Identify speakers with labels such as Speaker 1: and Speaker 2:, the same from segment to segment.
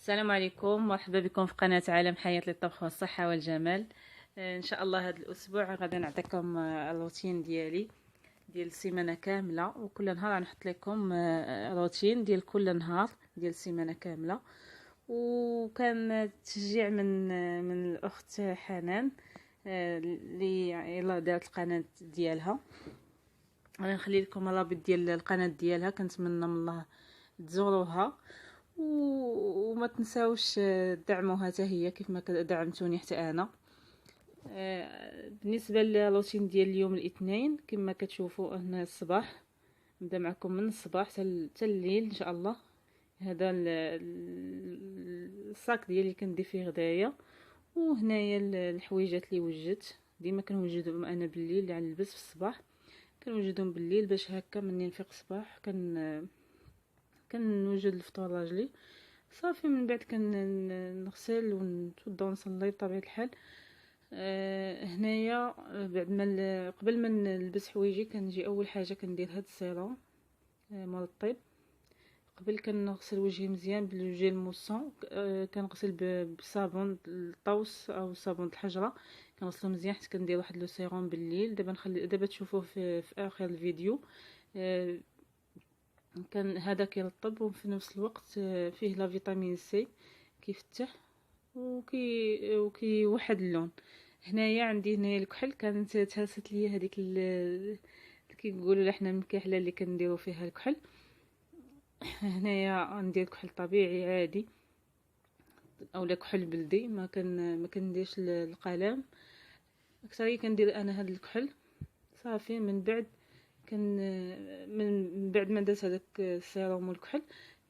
Speaker 1: السلام عليكم، مرحبا بكم في قناة عالم حياة للطبخ والصحة والجمال. ان شاء الله هذا الاسبوع غادي نعطيكم الروتين ديال السيمانه كامله، وكل نهار غنحط لكم روتين ديال كل نهار ديال السيمانه كامله. وكان تشجيع من الاخت حنان اللي يلا دارت القناه ديالها. غادي نخلي لكم الرابط ديال القناه ديالها، كنتمنى من الله تزوروها وما تنساوش دعموها حتى هي كيف ما دعمتوني حتى انا. بالنسبه للروتين ديال اليوم الاثنين كما كتشوفوا هنا الصباح نبدا معكم من الصباح حتى الليل ان شاء الله. هذا الصاك ديالي كندير فيه غدايا، وهنايا الحويجات اللي وجدت ديما كنوجدهم انا بالليل على البس في الصباح، كنوجدهم بالليل باش هكا مني نفيق الصباح كنوجد الفطور راجلي صافي. من بعد كنغسل ونتوضا ونصلي بطبيعه الحال. هنايا بعد ما قبل ما نلبس حوايجي كنجي اول حاجه كندير هاد السيروم مال الطيب. قبل كنغسل وجهي مزيان بالجيل موسون، كنغسل بصابون الطوس او صابون الحجره، كنغسلو مزيان حتى كندير واحد لو سيروم بالليل. دابا تشوفوه في اخر الفيديو. كان هذا كيرطب وفي نفس الوقت فيه لا فيتامين سي كيفتح وكيوحد اللون. هنايا عندي الكحل، كانت تهرست ليا هذيك كيقولوا حنا من الكحله اللي كنديروا فيها الكحل. هنايا ندير كحل طبيعي عادي اولا كحل بلدي، ما كنديرش القلم. اكثر كندير انا هذا الكحل صافي. من بعد ما درت هذاك السيروم والكحل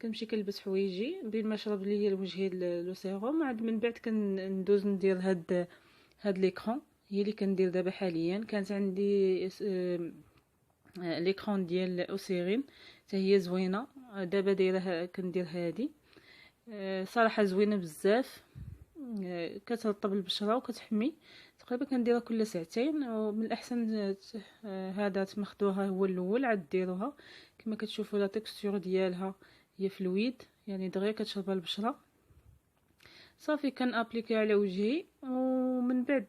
Speaker 1: كنمشي كنلبس حوايجي بين ما شرب ليا لوجهي لو سيروم. عاد من بعد كندوز ندير هاد ليكرون هي اللي كندير دابا حاليا. كانت عندي ليكرون ديال اوسيرين حتى هي زوينه، دابا دايره كندير هادي. صراحه زوينه بزاف، كترطب البشره وكتحمي. تقريبا كنديرها كل ساعتين، ومن الاحسن هذا تمخدوها هو الاول عاد ديروها. كما كتشوفوا لا تكستور ديالها هي فلويد، يعني دغيا كتشربها البشره صافي. كان ابليكي على وجهي، ومن بعد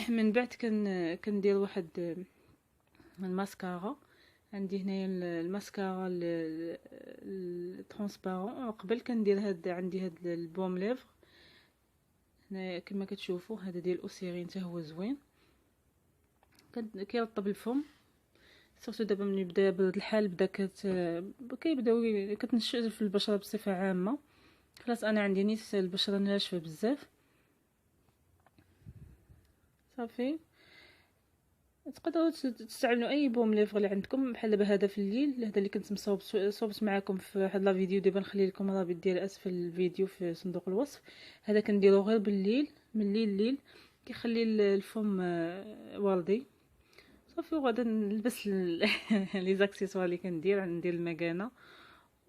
Speaker 1: من بعد كندير واحد الماسكارا. عندي هنايا الماسكارا الترانسبارون. قبل كندير عندي هاد البوم ليفر هنا كما كتشوفوا، هذا ديال اوسيرين حتى هو زوين كيرطب الفم. سورتو دابا ملي بدا برد الحال بدا كيبداو كتنشف البشره بصفه عامه. خلاص انا عندي نيت البشره ناشفه بزاف صافي. تقدروا تستعملوا اي بوم ليفر اللي عندكم، بحال دابا هذا في الليل، هذا اللي كنت صوبت معكم في واحد لا فيديو. دابا نخلي لكم الرابط ديال اسفل الفيديو في صندوق الوصف. هذا كنديرو غير بالليل، من الليل كيخلي الفم واردي صافي. وغادا نلبس لي زاكسيسوار اللي ندير المكانه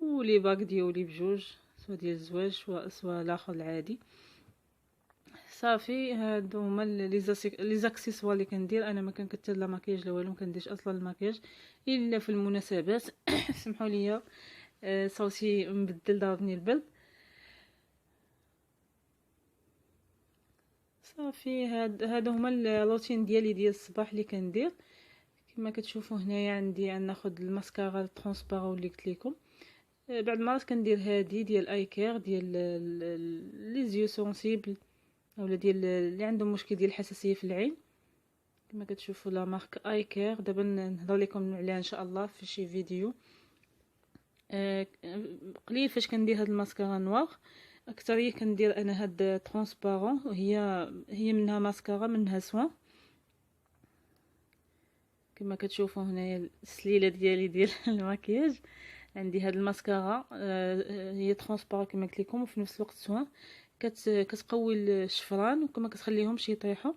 Speaker 1: ولي باك ديالي بجوج، سواء ديال الزواج سواء الاخر العادي صافي. هادو هما لي زاكسيسوار اللي كندير. انا ما كنكثر لا مكياج لا والو، ما كنديرش اصلا المكياج الا في المناسبات. سمحوا لي صوتي مبدل، ضربني البرد صافي. هادو هما الروتين ديالي ديال الصباح اللي كندير. كما كتشوفوا هنايا عندي ناخذ الماسكارا الترانسبارون اللي قلت لكم. بعد مرات كندير هادي ديال اي كير ديال لي زيو سونسيبل، اولا ديال اللي عندهم مشكل ديال الحساسيه في العين. كما كتشوفوا لا مارك اي كير. دابا نهضر لكم عليها ان شاء الله في شي فيديو. قليل فاش كندير هاد الماسكارا نوار، اكثريه كندير انا هاد ترانسبارون، هي منها ماسكارا منها سوان. كما كتشوفوا هنايا السليله ديالي ديال المكياج. عندي هاد الماسكارا هي ترانسبارون كما قلت لكم، وفي نفس الوقت سوان. كتقوي الشفران وكما كتخليهمش يطيحوا.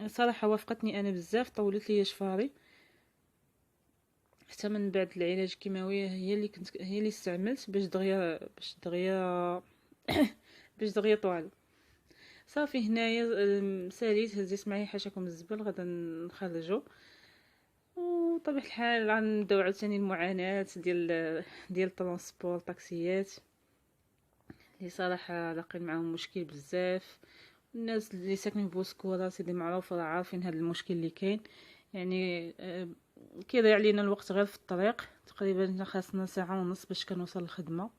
Speaker 1: صراحه وافقتني انا بزاف، طولت لي شفاري حتى من بعد العلاج الكيماوي. هي اللي استعملت باش دغيا طوال صافي. هنايا ساليت هزيت معايا حاشاكم الزبل غادا نخرجو. وطبيعة الحال غنبداو عاوتاني المعاناة ديال الترونسبور، طاكسيات. اللي صراحه لاقين معاهم مشكل بزاف. الناس اللي ساكنين في بوسكوره سيدي معروف راه عارفين هذا المشكل اللي كاين. يعني كيضيع علينا الوقت غير في الطريق، تقريبا خاصنا ساعه ونص باش كنوصل للخدمه.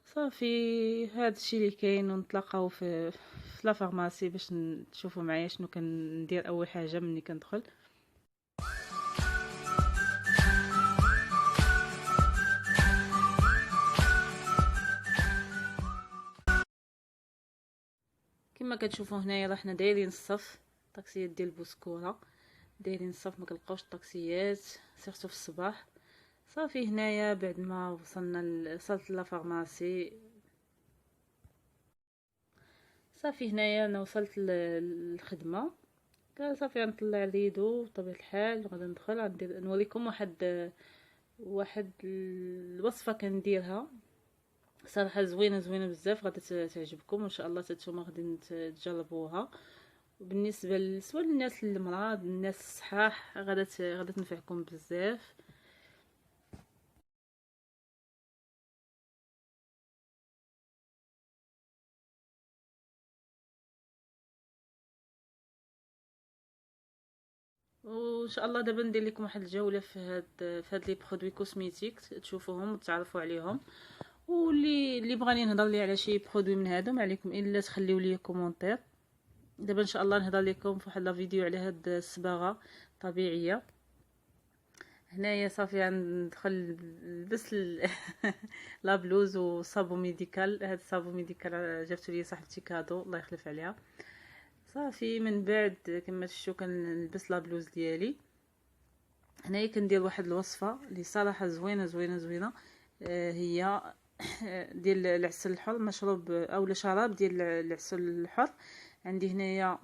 Speaker 1: صافي هذا الشيء اللي كاين، ونتلاقاو في لا فارماسي باش تشوفوا معايا شنو كندير اول حاجه ملي كندخل. كما كتشوفوا هنايا راه حنا دايرين الصف. الطاكسيات ديال بوسكوره دايرين الصف، ما كنلقاوش الطاكسيات سيرتو في الصباح. صافي هنايا بعد ما وصلت لا فارماسي، صافي هنايا انا وصلت للخدمه. صافي غنطلع الريدو بطبيعه الحال، غادي ندخل غندير نوريكم واحد الوصفه كنديرها صراحه زوينه زوينه بزاف، غادي تعجبكم وان شاء الله نتوما غادي تجربوها. وبالنسبه سواء للناس المرض الناس الصحاح غادي تنفعكم بزاف. وان شاء الله دابا ندير لكم واحد الجوله في هاد لي برودوي كوسميتيك تشوفوهم وتعرفوا عليهم. واللي بغاني نهضر لي على شي برودوي من هادو ما عليكم الا تخليو لي كومونتير. دابا ان شاء الله نهضر لكم في واحد لا فيديو على هاد الصباغه طبيعيه. هنايا صافي غندخل نلبس لا بلوز وصابو ميديكال. هاد الصابو ميديكال جابتو لي صاحبتي كادو الله يخلف عليها. صافي من بعد كما شفتوا كنلبس لا بلوز ديالي. هنايا كندير واحد الوصفه اللي صراحه زوينه زوينه زوينه. هي ديال العسل الحر، مشروب اولا شراب ديال العسل الحر. عندي هنايا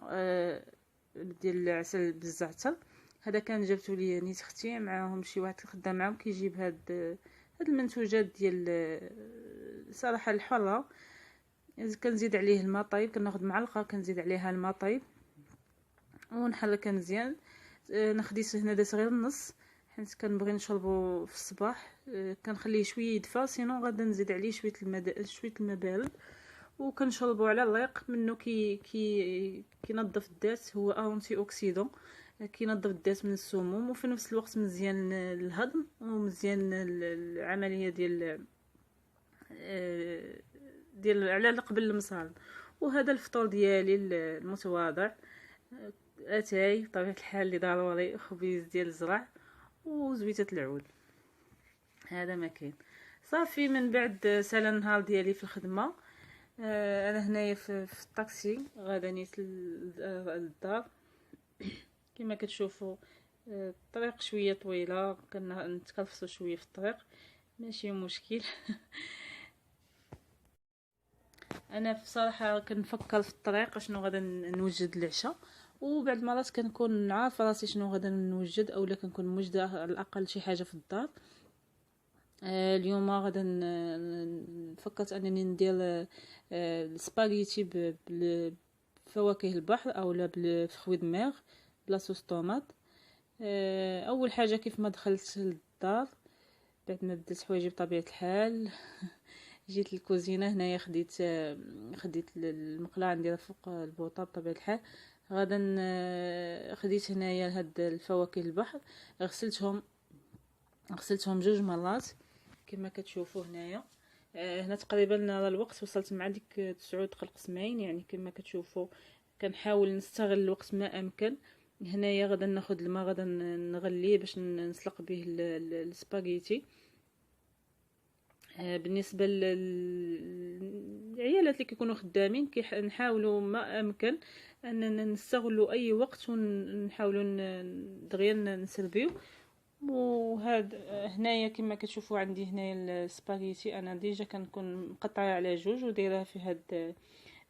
Speaker 1: ديال العسل بالزعتر. هذا كان جبتو لي نيت اختي، معاهم شي واحد خدام معاهم كيجيب هاد المنتوجات ديال صراحه الحره. كنزيد عليه الماء طيب، كناخذ معلقه كنزيد عليها الماء طيب ونحركها مزيان. نخديت هنا دات غير النص حيت كنبغي نشربو في الصباح. كنخليه شويه يدفى، سينو غادا نزيد عليه شويه الماء بارد وكنشربو على الريق منه. كينظف الدات، هو انتي اوكسيدون كينظف الدات من السموم، وفي نفس الوقت مزيان للهضم ومزيان العمليه ديال على قبل المصال. وهذا الفطور ديالي المتواضع، اتاي بطبيعه الحال اللي ضروري، خبيز ديال الزرع وزويته العود. هذا ما كاين. صافي من بعد سالا النهار ديالي في الخدمه. انا هنايا في الطاكسي غادا نيت للدار. كما كتشوفوا الطريق شويه طويله، كنتكلفصوا شويه في الطريق ماشي مشكل. انا بصراحه كنفكر في الطريق شنو غادا نوجد العشاء، وبعد مرات كنكون عارفه راسي شنو غادا نوجد، اولا كنكون موجده على الاقل شي حاجه في الدار. اليوم غادا فكرت انني ندير السباغيتي بفواكه البحر اولا بالفخوي دماغ بلا صوص طوماط. اول حاجه كيف ما دخلت للدار بعد ما بدات حوايجي بطبيعه الحال جيت للكوزينه. هنايا خديت المقلاة نديرها فوق البوطه بطبيعه الحال. غادا خديت هنايا هاد الفواكه البحر، غسلتهم 2 مرات كما كتشوفوا هنايا. هنا تقريبا راه الوقت وصلت مع ديك 9 دقائق قسمين، يعني كما كتشوفوا كنحاول نستغل الوقت ما امكن. هنايا غادا ناخذ الماء غادا نغليه باش نسلق به السباغيتي. بالنسبه للعيالات اللي كيكونوا خدامين نحاولوا ما امكن اننا نستغلوا اي وقت ونحاولوا دغيا نسربيو. وهاد هنايا كما كتشوفوا عندي هنايا السباغيتي انا ديجا كنكون مقطعه على جوج ودايرها في هاد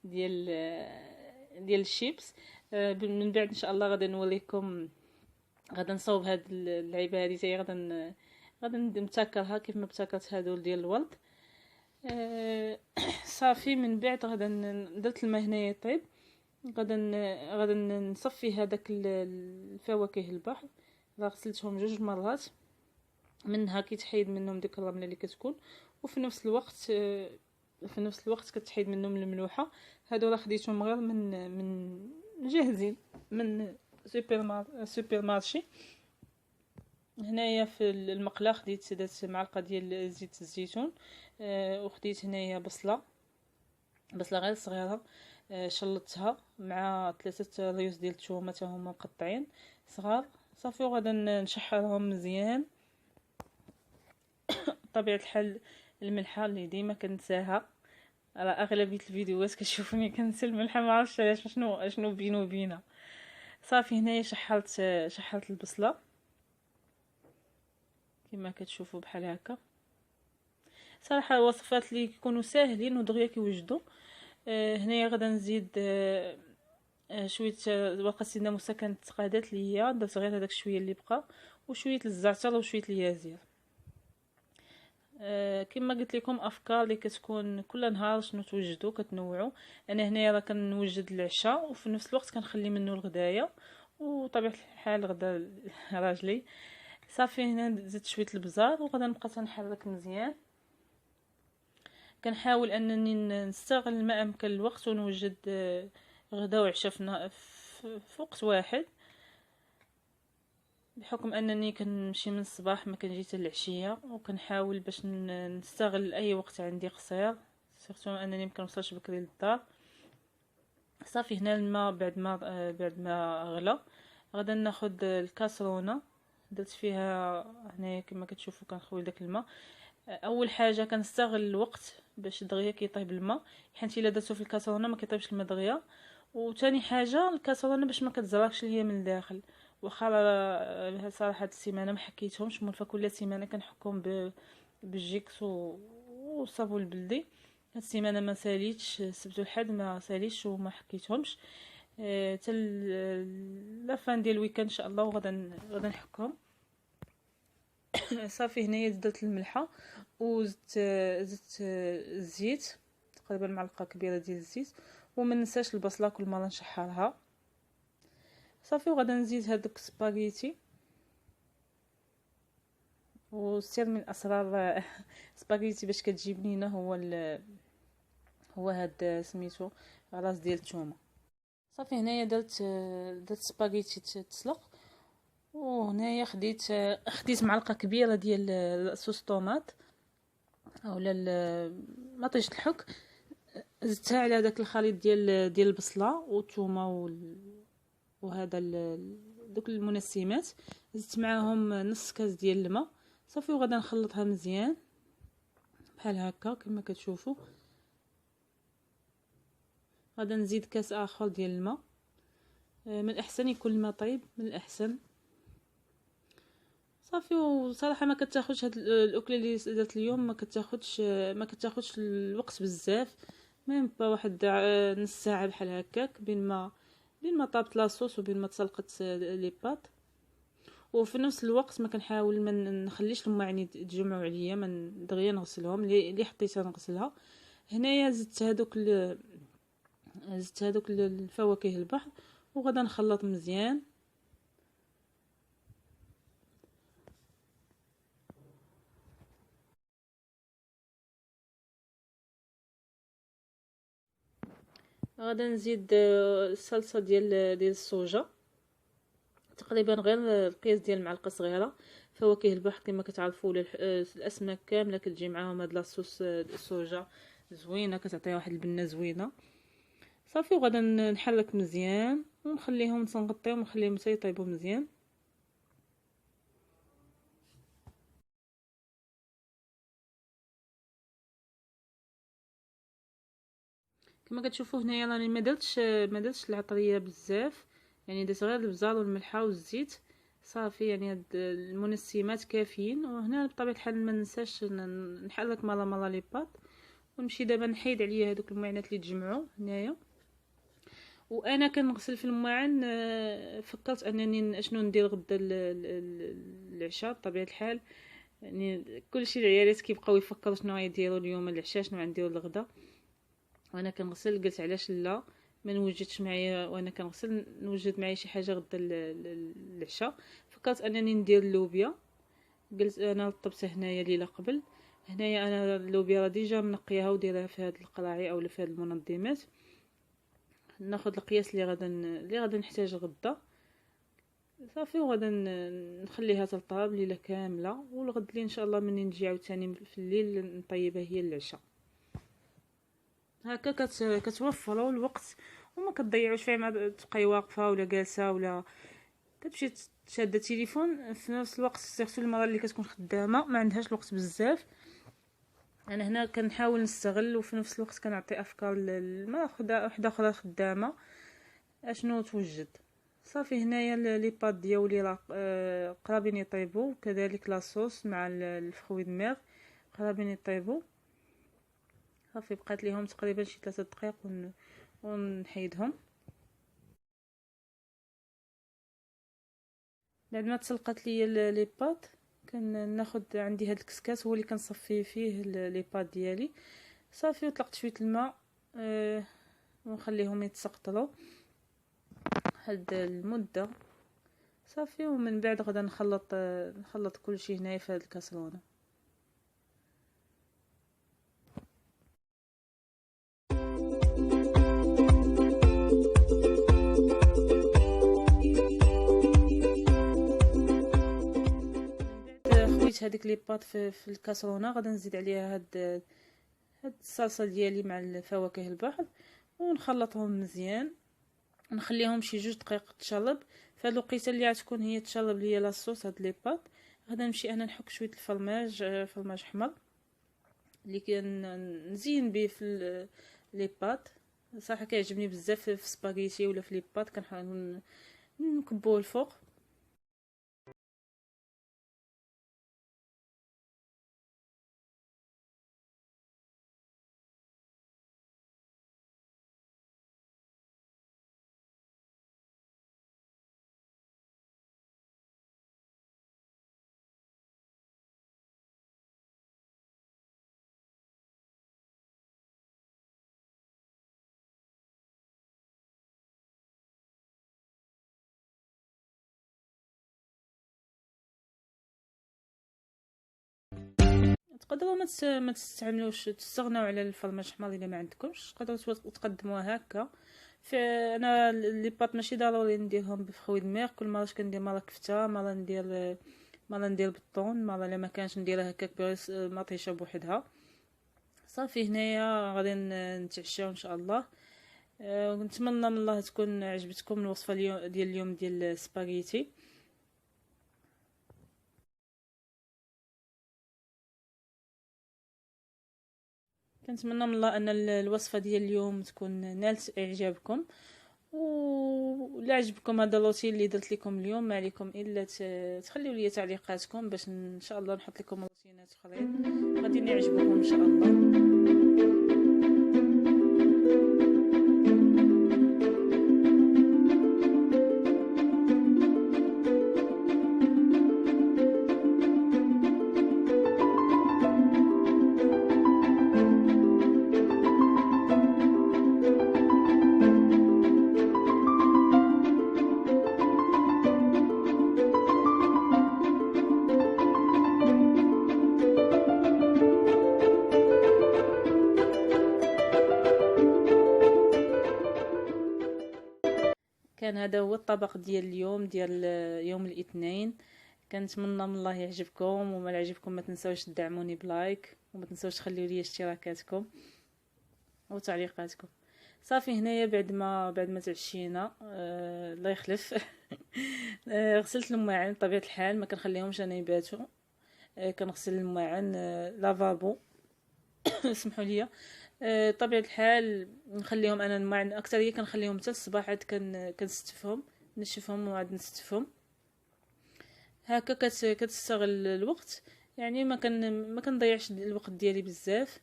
Speaker 1: ديال الشيبس. من بعد ان شاء الله غادي نوريكم، غادا نصاوب هاد اللعيبه هذه حتى غادا نبتكرها كيف ما ابتكرت هادول ديال الورد. صافي من بعد غادا درت الماء هنايا يطيب. غادا نصفي هذاك الفواكه البحر. غسلتهم 2 مرات، منها كيتحيد منهم ديك الرمله اللي كتكون، وفي نفس الوقت في نفس الوقت كتحيد منهم الملوحه. هادو راه خديتهم غير من جاهزين من سوبر مارشي. هنايا في المقله خديت درت معلقه ديال زيت الزيتون، وخديت هنايا بصله غير صغيره، شلطتها مع 3 ريوس ديال الثومه حتى هما مقطعين صغار. صافي وغادا نشحرهم مزيان. بطبيعه الحال الملحه اللي ديما كنساها، على اغلبيه الفيديوهات كتشوفوني كنسى الملحه، ما عرفتش علاش، شنو بينو وبينها. صافي هنايا شحرت البصله كما كتشوفوا بحال هكا. صراحه وصفات اللي يكونوا ساهلين ودغيا كيوجدوا. هنايا غادا نزيد شويه ورقه سيدنا موسى كانت تقادات ليا، درت غير هذاك الشويه اللي بقى، وشويه الزعتر وشويه اليازير. كما قلت لكم افكار اللي كتكون كل نهار شنو توجدوا كتنوعوا. انا هنايا راه كنوجد العشاء وفي نفس الوقت كنخلي منه الغدايه، وطبيعه الحال غدا راجلي. صافي هنا زدت شويه البزار وغادا نبقى تنحرك مزيان. كنحاول انني نستغل ما امكن الوقت ونوجد غدا وعشاء في وقت واحد، بحكم انني كنمشي من الصباح ما كنجي حتى العشيه، وكنحاول باش نستغل اي وقت عندي قصير، سيرتو انني مكنوصلش بكري للدار. صافي هنا الماء بعد ما غلا غادا ناخذ الكاسرونه، درت فيها هنايا كما كتشوفوا كنخوي داك الماء. اول حاجه كنستغل الوقت باش دغيا كيطيب الماء، حيت الا درتو في الكاسرونه ما كيطيبش الماء دغيا. وثاني حاجه الكاسرونه باش ما كتزرقش ليا من الداخل. واخا صراحه هاد السيمانه ما حكيتهمش، مولفه كل سيمانه كنحكم بالجيكس والصابون البلدي. هاد السيمانه ما ساليتش، السبت والحد ما ساليتش وما حكيتهمش. حتى لا فان ديال الويكاند ان شاء الله غادا نحكم. صافي هنايا درت الملحه وزدت الزيت، تقريبا معلقه كبيره ديال الزيت، وما ننساش البصله كل مره نشحرها. صافي وغادا نزيد هذوك سباغيتي. والسر من اسرار سباغيتي باش كتجي بنينه هو هاد سميتو راس ديال الثومه. صافي هنايا درت سباغيتي تسلق، وهنايا خديت معلقه كبيره ديال صوص طوماط اولا مطيشه الحك، زدتها على داك الخليط ديال البصله والثومه وهذا دوك المنسمات، زدت معاهم نص كاس ديال الماء. صافي وغادا نخلطها مزيان بحال هكا كما كتشوفوا. غادا نزيد كاس اخر ديال الماء، من الاحسن يكون الماء طيب من الاحسن. صافي وصراحه ما كتاخذش هاد الاكله اللي درت اليوم، ما كتاخذش الوقت بزاف، ميم با واحد نص ساعه بحال هكاك بين ما طابت لاصوص وبين ما تسلقت لي باط. وفي نفس الوقت ما كنحاول ما نخليش لهم يعني يتجمعوا عليا، من دغيا نغسلهم اللي حطيتها نغسلها. هنايا زدت هذوك الفواكه البحر وغادا نخلط مزيان. غادا نزيد الصلصه ديال الصوجه، تقريبا غير القياس ديال معلقه صغيره. فواكه البحر كما كتعرفوا الاسماك كامله كتجي معاهم هاد لاصوص الصوجه زوينه، كتعطيها واحد البنه زوينه. صافي وغادا نحرك مزيان ونخليهم نغطيهم ونخليهم حتى يطيبوا مزيان. كما كتشوفوا هنايا راني ما درتش العطريه بزاف، يعني درت غير البزار والملحه والزيت. صافي يعني هاد المنسمات كافيين. وهنا بطبيعه الحال ما ننساش نحرك مره لي باط، ونمشي دابا نحيد عليا هذوك المعينات اللي تجمعوا هنايا. وانا كنغسل في الماعن، فكرت انني اشنو ندير غدا العشاء. بطبيعه الحال يعني كلشي العيالات كيبقاو يفكروا شنو غيديروا اليوم العشاء، شنو غنديروا الغدا. وانا كنغسل قلت علاش لا ما نوجدش معايا، وانا كنغسل نوجد معايا شي حاجه غدا العشاء. فكرت انني ندير اللوبيا، قلت انا رطبتها هنايا ليله قبل، هنايا انا اللوبيا راه ديجا منقياها ودايرها في هاد القلاعي اولا في هاد المنظمات. ناخذ القياس اللي غادا نحتاج غدا صافي، وغادا نخليها تطاب ليله كامله، والغد لي ان شاء الله مني نجي عاوتاني في الليل نطيبها هي العشاء. هكا كتوفروا الوقت وما كتضيعوش فيها ما تبقاي واقفه ولا جالسه ولا كتمشي شاده التليفون في نفس الوقت. سيرتو المراه اللي كتكون خدامه ما عندهاش الوقت بزاف. انا هنا كنحاول نستغل وفي نفس الوقت كنعطي افكار للمراه وحده اخرى خدامه اشنو توجد. صافي هنايا لي باد ديالي راه قرابين يطيبوا، كذلك لاصوص مع الفخوي دماغ قرابين يطيبوا. صافي بقات ليهم تقريبا شي 3 دقائق ونحيدهم. بعد ما تسلقات لي لي باد كناخذ عندي هاد الكسكاس هو اللي كنصفي فيه لي باد ديالي. صافي وطلقت شويه الماء ونخليهم يتسقطروا هاد المده. صافي ومن بعد غدا نخلط كلشي هنايا في هاد الكاسرونه. خويت هذيك لي بات في الكاسرونه، غادي نزيد عليها هاد الصلصه ديالي مع الفواكه البحر ونخلطهم مزيان، نخليهم شي 2 دقائق تشرب. في هاد الوقيته اللي غتكون هي تشرب ليا لاصوص هاد لي بات، غادي نمشي انا نحك شويه فرماج حمر اللي كنزين به في لي بات. صراحه كيعجبني بزاف في سباغيتي ولا في لي بات، كنحاول نكبوه الفوق. تقدروا ما تستعملوش تستغناو على الفرماج احمر الا ما عندكمش، تقدروا تقدموها هكا. انا لي بات ماشي ضروري نديرهم بفخوي دماغ، كل مره كندير مره كفته، مره ندير بالطون، مره الا ما كانش نديرها هكاك مطيشه بوحدها. صافي هنايا غادي نتعشاو ان شاء الله. ونتمنى من الله تكون عجبتكم الوصفه ديال اليوم ديال السباغيتي. كنتمنى من الله ان الوصفه ديال اليوم تكون نالت اعجابكم، ولا عجبكم هذا الروتين اللي درت لكم اليوم ما عليكم الا تخليوا لي تعليقاتكم باش ان شاء الله نحط لكم روتينات اخرين غادي يعجبوكم ان شاء الله. كان هذا هو الطبق ديال اليوم ديال يوم الاثنين. كنتمنى من الله يعجبكم، وما عجبكم ما تنساوش تدعموني بلايك، وما تنساوش تخليو لي اشتراكاتكم وتعليقاتكم. صافي هنايا بعد ما تعشينا الله يخلف غسلت الماعن بطبيعه الحال، ما كنخليهمش انا يباتوا. كنغسل الماعن لافابو اسمحوا لي. طبيعه الحال نخليهم انا الماعن اكثريه كنخليهم حتى الصباح، عاد كنستفهم نشفهم وعاد نستفهم. هكا كتستغل الوقت، يعني ما كنضيعش الوقت ديالي بزاف.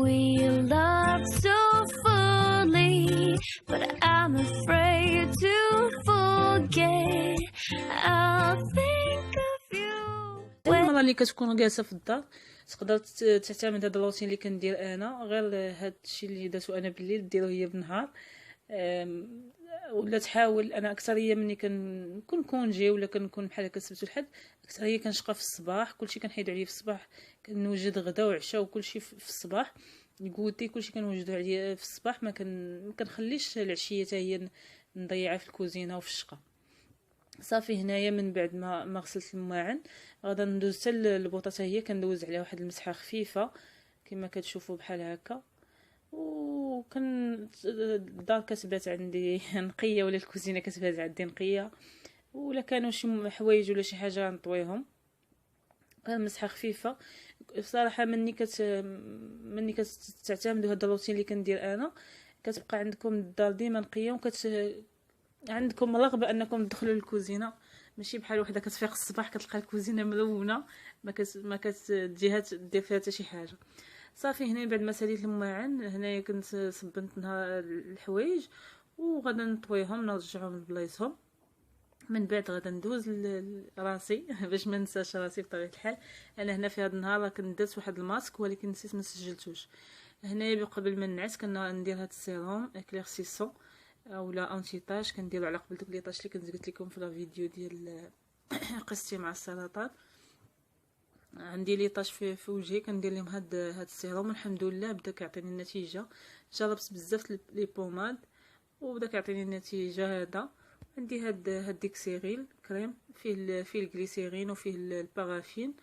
Speaker 2: We love so fully, but I'm afraid to forget. I'll think of you.
Speaker 1: المرة اللي كتكون جالسة في الدار تقدر تعتمد هذا الروتين اللي كندير انا، غير هذا الشيء اللي درتو انا بالليل ديروه هي بالنهار. ولا تحاول، انا اكثريه مني كنكون كونجي ولا كنكون بحال هكا السبت والحد، اكثريه كنشقى في الصباح، كلشي كنحيدو عليه في الصباح، كنوجد غدا وعشاء وكلشي في الصباح، الكوتي كلشي كنوجدو عليه في الصباح، ما كنخليش العشيه حتى هي نضيعها في الكوزينه وفي الشقه. صافي هنايا من بعد ما غسلت الماعن غادا ندوز حتى البوطه حتى هي كندوز عليها واحد المسحه خفيفه كما كتشوفوا بحال هكا. وكان الدار كتبات عندي نقيه ولا الكوزينه كتبات عندي نقيه، ولا كانوا شي حوايج ولا شي حاجه نطويهم. كان مسحه خفيفه بصراحه. مني كتعتمدوا هذا الروتين اللي كندير انا، كتبقى عندكم الدار ديما نقيه، عندكم رغبه انكم تدخلوا للكوزينه، ماشي بحال وحده كتفيق الصباح كتلقى الكوزينه ملونه ما كتجيها دير فيها حتى شي حاجه. صافي هنا بعد ما ساليت الماعن هنايا كنت صبنت نهار الحوايج وغادا نطويهم نرجعهم لبلايصهم. من بعد غادا ندوز راسي باش ما ننساش راسي بطبيعه الحال. انا هنا في هذا النهار كنت درت واحد الماسك ولكن نسيت ما سجلتوش. هنايا قبل ما ننعس كندير هذا السيروم اكليرسيسون اولا انتي تاج، كنديرو على قبل دوك لي طاش اللي كنت قلت لكم في الفيديو ديال قصتي مع السرطان. عندي لي طاش في وجهي كندير لهم هاد السيروم، الحمد لله بدا كيعطيني النتيجه. جربت بزاف لي بوماد وبدا كيعطيني النتيجه. هذا عندي هاد ديكسيريل كريم فيه الجليسيرين وفيه البارافين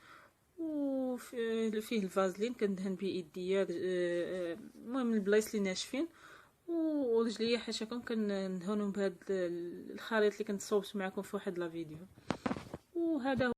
Speaker 1: وفيه الفازلين كندهن به يديا، المهم البلايص اللي ناشفين، ورجليا حاشاكم كندهنهم بهذا الخليط اللي كنت صوبت معكم في واحد لا فيديو. وهذا